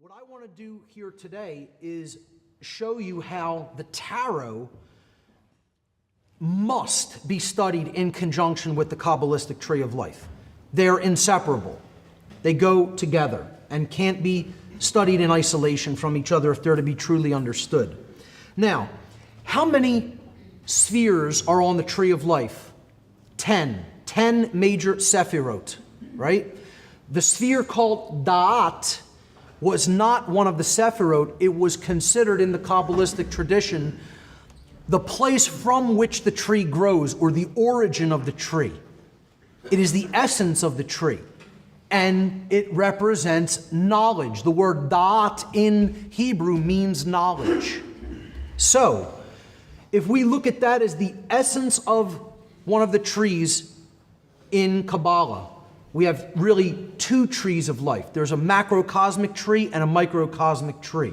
What I want to do here today is show you how the tarot must be studied in conjunction with the Kabbalistic Tree of Life. They're inseparable. They go together and can't be studied in isolation from each other if they're to be truly understood. Now, how many spheres are on the Tree of Life? 10. 10 major sephirot, right? The sphere called Da'at was not one of the sephirot. It was considered in the Kabbalistic tradition the place from which the tree grows, or the origin of the tree. It is the essence of the tree, and it represents knowledge. The word da'at in Hebrew means knowledge. So, if we look at that as the essence of one of the trees in Kabbalah, we have really two trees of life. There's a macrocosmic tree and a microcosmic tree.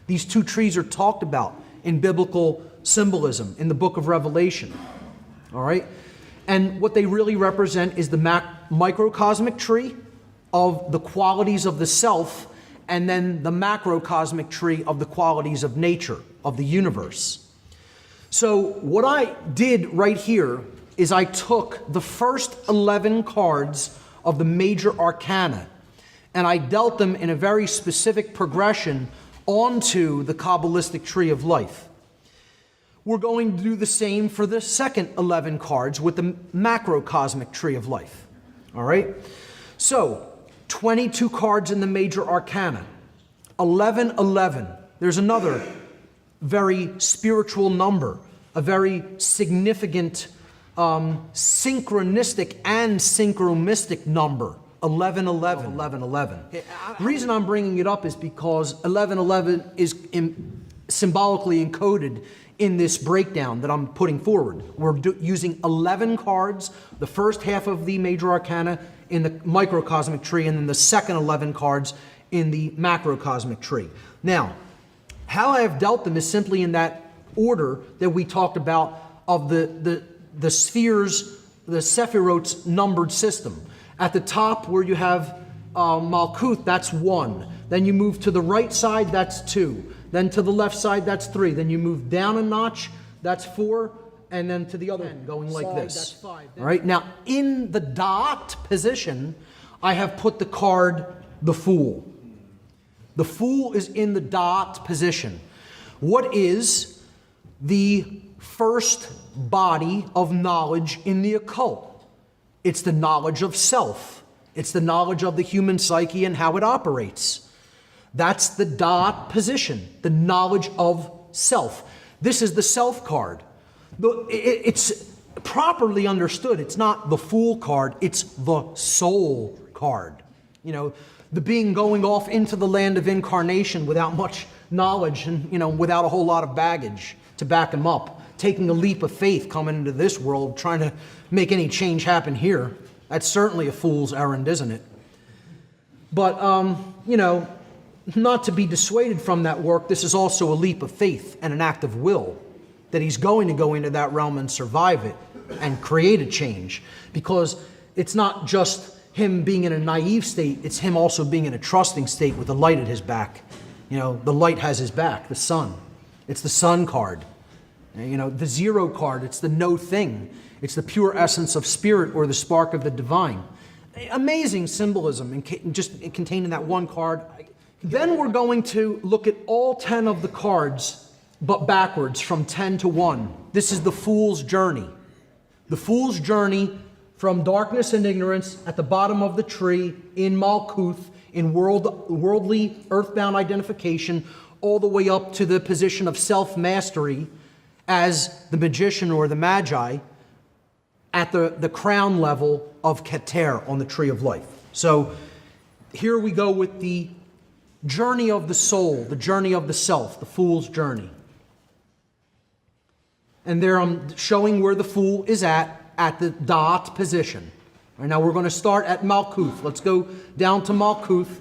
These two trees are talked about in biblical symbolism in the book of Revelation. All right? And what they really represent is the microcosmic tree of the qualities of the self, and then the macrocosmic tree of the qualities of nature, of the universe. So what I did right here is I took the first 11 cards of the major arcana, and I dealt them in a very specific progression onto the Kabbalistic Tree of Life. We're going to do the same for the second 11 cards with the macrocosmic Tree of Life. All right? So, 22 cards in the major arcana. 1111. There's another very spiritual number, a very significant synchronistic and synchromistic number. 1111. 1111. The reason I'm bringing it up is because 1111 is symbolically encoded in this breakdown that I'm putting forward. We're using 11 cards, the first half of the major arcana in the microcosmic tree, and then the second 11 cards in the macrocosmic tree. Now, how I have dealt them is simply in that order that we talked about of the spheres, the sephirot's numbered system. At the top where you have Malkuth, that's 1. Then you move to the right side, that's 2. Then to the left side, that's 3. Then you move down a notch, that's 4. And then to the other end, going like this. That's 5. All right, now in the dot position, I have put the card, the Fool. The Fool is in the dot position. What is the first body of knowledge in the occult? It's the knowledge of self. It's the knowledge of the human psyche and how it operates. That's the dot position, the knowledge of self. This is the self card. It's properly understood. It's not the Fool card, it's the soul card. You know, the being going off into the land of incarnation without much knowledge and, without a whole lot of baggage to back him up. Taking a leap of faith coming into this world, trying to make any change happen here. That's certainly a fool's errand, isn't it? But, not to be dissuaded from that work, this is also a leap of faith and an act of will, that he's going to go into that realm and survive it and create a change. Because it's not just him being in a naive state, it's him also being in a trusting state with the light at his back. The light has his back, the sun. It's the sun card. The 0 card, it's the no thing. It's the pure essence of spirit, or the spark of the divine. Amazing symbolism just contained in that one card. Then we're going to look at all 10 of the cards, but backwards from 10 to 1. This is the Fool's journey. The Fool's journey from darkness and ignorance at the bottom of the tree in Malkuth, in worldly, earthbound identification, all the way up to the position of self-mastery as the magician or the magi at the crown level of Keter on the Tree of Life. So here we go with the journey of the soul, the journey of the self, the Fool's journey. And there I'm showing where the Fool is at the dot position. All right, now we're going to start at Malkuth. Let's go down to Malkuth,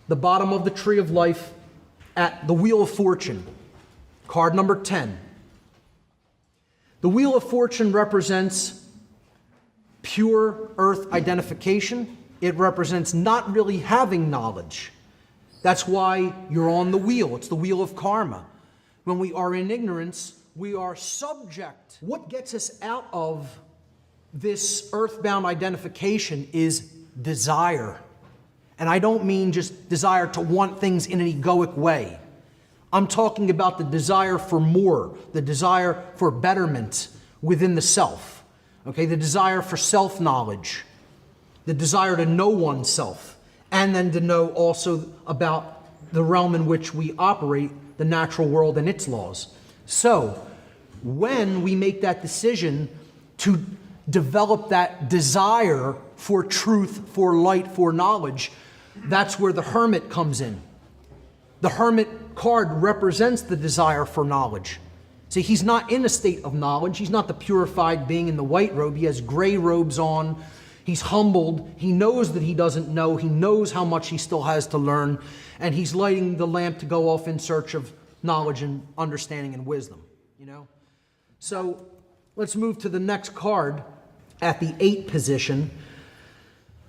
the bottom of the Tree of Life, at the Wheel of Fortune, card number 10. The Wheel of Fortune represents pure earth identification. It represents not really having knowledge. That's why you're on the wheel. It's the wheel of karma. When we are in ignorance, we are subject. What gets us out of this earthbound identification is desire. And I don't mean just desire to want things in an egoic way. I'm talking about the desire for more, the desire for betterment within the self. Okay, the desire for self-knowledge, the desire to know oneself, and then to know also about the realm in which we operate, the natural world and its laws. So, when we make that decision to develop that desire for truth, for light, for knowledge, that's where the hermit comes in. The hermit card represents the desire for knowledge. See, he's not in a state of knowledge. He's not the purified being in the white robe. He has gray robes on. He's humbled. He knows that he doesn't know. He knows how much he still has to learn. And he's lighting the lamp to go off in search of knowledge and understanding and wisdom, you know? So let's move to the next card at the 8 position.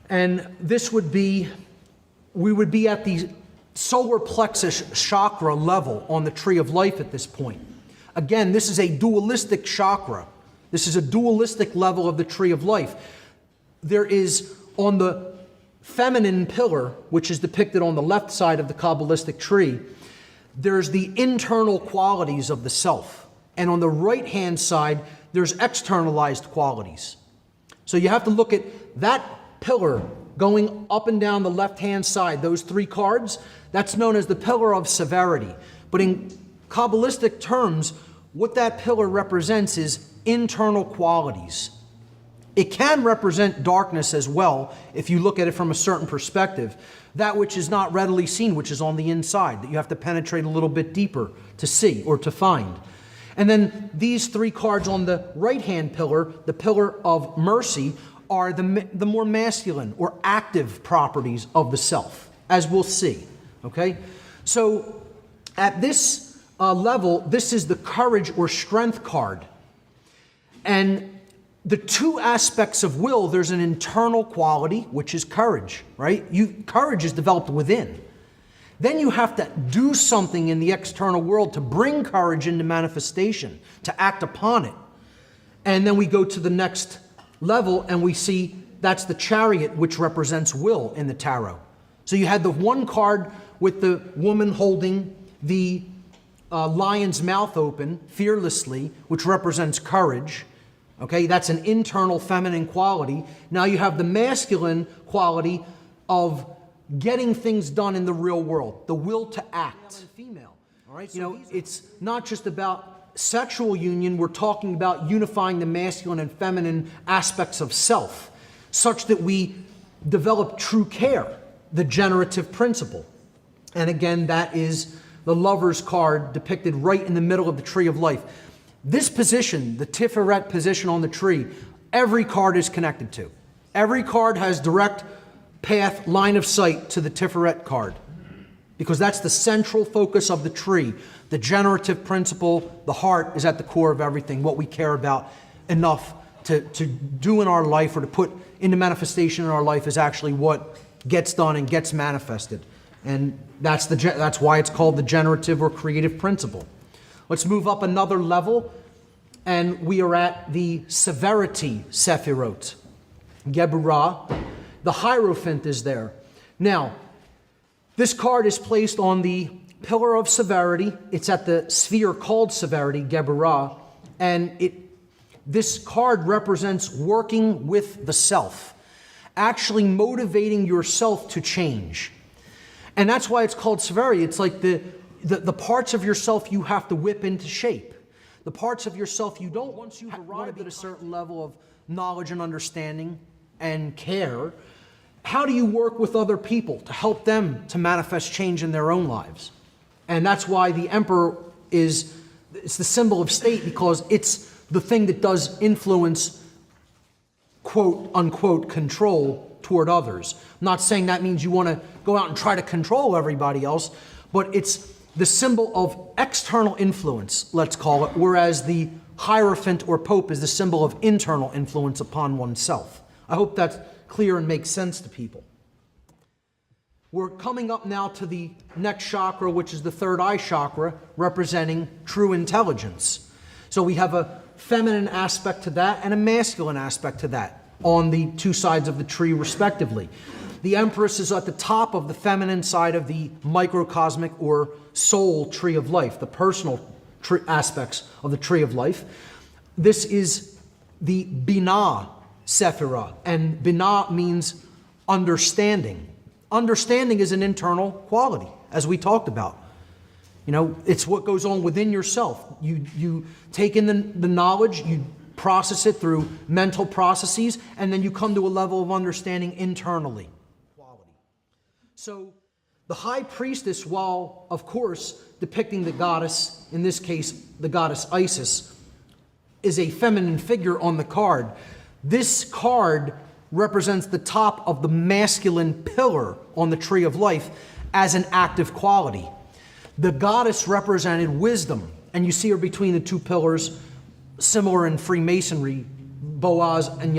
And this would be, we would be at the solar plexus chakra level on the Tree of Life at this point. Again, this is a dualistic chakra. This is a dualistic level of the Tree of Life. There is, on the feminine pillar, which is depicted on the left side of the Kabbalistic tree, there's the internal qualities of the self. And on the right-hand side, there's externalized qualities. So you have to look at that pillar going up and down the left-hand side, those 3 cards. That's known as the pillar of severity. But in Kabbalistic terms, what that pillar represents is internal qualities. It can represent darkness as well, if you look at it from a certain perspective. That which is not readily seen, which is on the inside, that you have to penetrate a little bit deeper to see or to find. And then these 3 cards on the right-hand pillar, the pillar of mercy, are the more masculine or active properties of the self, as we'll see. Okay? So at this level, this is the courage or strength card. And the 2 aspects of will, there's an internal quality, which is courage, right? Courage is developed within. Then you have to do something in the external world to bring courage into manifestation, to act upon it. And then we go to the next level and we see that's the chariot, which represents will in the tarot. So you had the one card with the woman holding the lion's mouth open fearlessly, which represents courage. Okay, that's an internal feminine quality. Now you have the masculine quality of getting things done in the real world, the will to act. Male and female. All right, you know, it's not just about sexual union. We're talking about unifying the masculine and feminine aspects of self, such that we develop true care, the generative principle. And again, that is the Lover's card depicted right in the middle of the Tree of Life. This position, the Tiferet position on the tree, every card is connected to. Every card has direct path, line of sight to the Tiferet card, because that's the central focus of the tree. The generative principle, the heart, is at the core of everything, what we care about enough to do in our life or to put into manifestation in our life is actually what gets done and gets manifested. And that's why it's called the generative or creative principle. Let's move up another level, and we are at the severity Sephirot. Geburah, the Hierophant is there. Now, this card is placed on the pillar of severity. It's at the sphere called severity, Geburah, and this card represents working with the self, actually motivating yourself to change. And that's why it's called severity. It's like the parts of yourself you have to whip into shape. The parts of yourself you don't, once you've arrived at a certain level of knowledge and understanding and care, how do you work with other people to help them to manifest change in their own lives? And that's why the emperor it's the symbol of state, because it's the thing that does influence, quote unquote, control toward others. I'm not saying that means you want to go out and try to control everybody else, but it's the symbol of external influence, let's call it, whereas the Hierophant or Pope is the symbol of internal influence upon oneself. I hope that's clear and makes sense to people. We're coming up now to the next chakra, which is the third eye chakra, representing true intelligence. So we have a feminine aspect to that and a masculine aspect to that on the two sides of the tree, respectively. The Empress is at the top of the feminine side of the microcosmic or soul tree of life, the personal aspects of the tree of life. This is the Binah Sephirah, and Binah means understanding. Understanding is an internal quality, as we talked about. You know, it's what goes on within yourself. You take in the knowledge, you process it through mental processes, and then you come to a level of understanding internally. So the high priestess, while of course depicting the goddess, in this case the goddess Isis, is a feminine figure on the card. This card represents the top of the masculine pillar on the tree of life as an active quality. The goddess represented wisdom, and you see her between the two pillars, similar in Freemasonry, Boaz and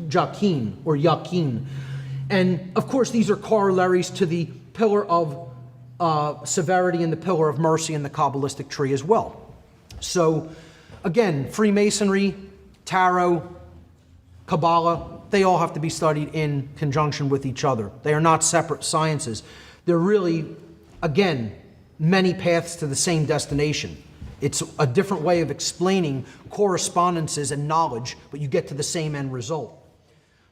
Jachin, or Yakin. And of course, these are corollaries to the pillar of severity and the pillar of mercy in the Kabbalistic tree as well. So again, Freemasonry, Tarot, Kabbalah, they all have to be studied in conjunction with each other. They are not separate sciences. They're really, again, many paths to the same destination. It's a different way of explaining correspondences and knowledge, but you get to the same end result.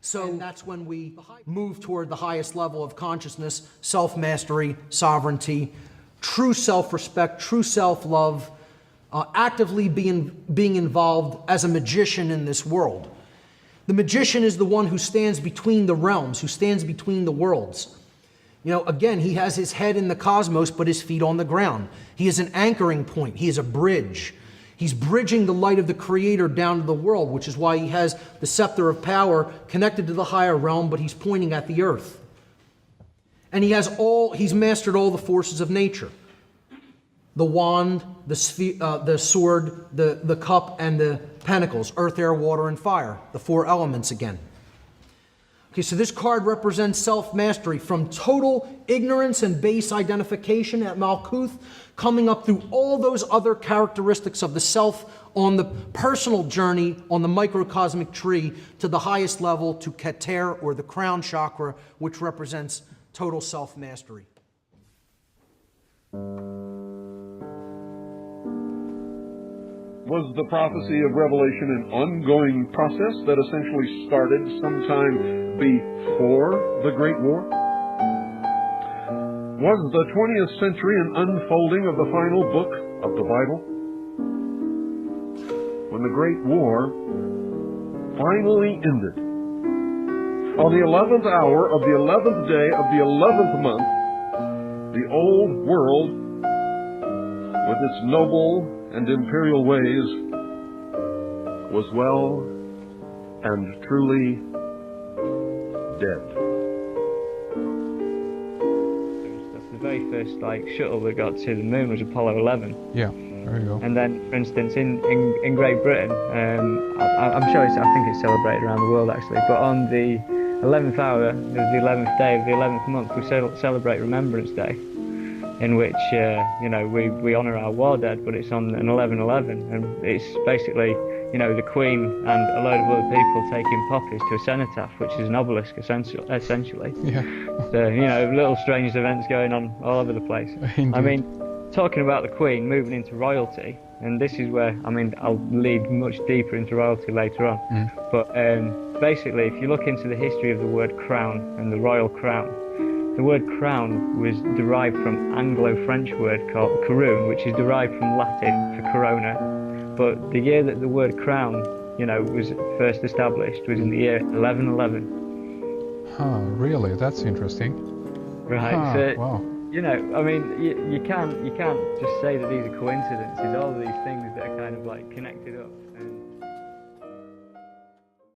So that's when we move toward the highest level of consciousness, self-mastery, sovereignty, true self-respect, true self-love, actively being involved as a magician in this world. The magician is the one who stands between the realms, who stands between the worlds. You know, again, he has his head in the cosmos, but his feet on the ground. He is an anchoring point. He is a bridge. He's bridging the light of the Creator down to the world, which is why he has the scepter of power connected to the higher realm, but he's pointing at the earth. And he's mastered all the forces of nature. The wand, the sword, the cup, and the pentacles, earth, air, water, and fire, the four elements again. Okay, so this card represents self-mastery from total ignorance and base identification at Malkuth, coming up through all those other characteristics of the self on the personal journey on the microcosmic tree to the highest level, to Keter, or the crown chakra, which represents total self-mastery. Was the prophecy of Revelation an ongoing process that essentially started sometime before the Great War? Was the 20th century an unfolding of the final book of the Bible? When the Great War finally ended, on the 11th hour of the 11th day of the 11th month, the old world, with its noble and imperial ways, was well and truly dead. That's the very first shuttle that got to the moon was Apollo 11. Yeah, there you go. And then, for instance, in Great Britain, I'm sure I think it's celebrated around the world actually, but on the 11th hour of the 11th day of the 11th month, we celebrate Remembrance Day, in which we honour our war dead, but it's on an 11/11, and it's basically the Queen and a load of other people taking poppies to a cenotaph, which is an obelisk essentially. Yeah. So little strange events going on all over the place. Indeed. I mean, talking about the Queen moving into royalty, and this is where I'll lead much deeper into royalty later on. But basically, if you look into the history of the word crown and the royal crown, the word crown was derived from Anglo-French word called couronne, which is derived from Latin for corona. But the year that the word crown, was first established was in the year 1111. Huh, really? That's interesting. Right. Huh, So, wow. you can't just say that these are coincidences. All of these things that are kind of connected up. And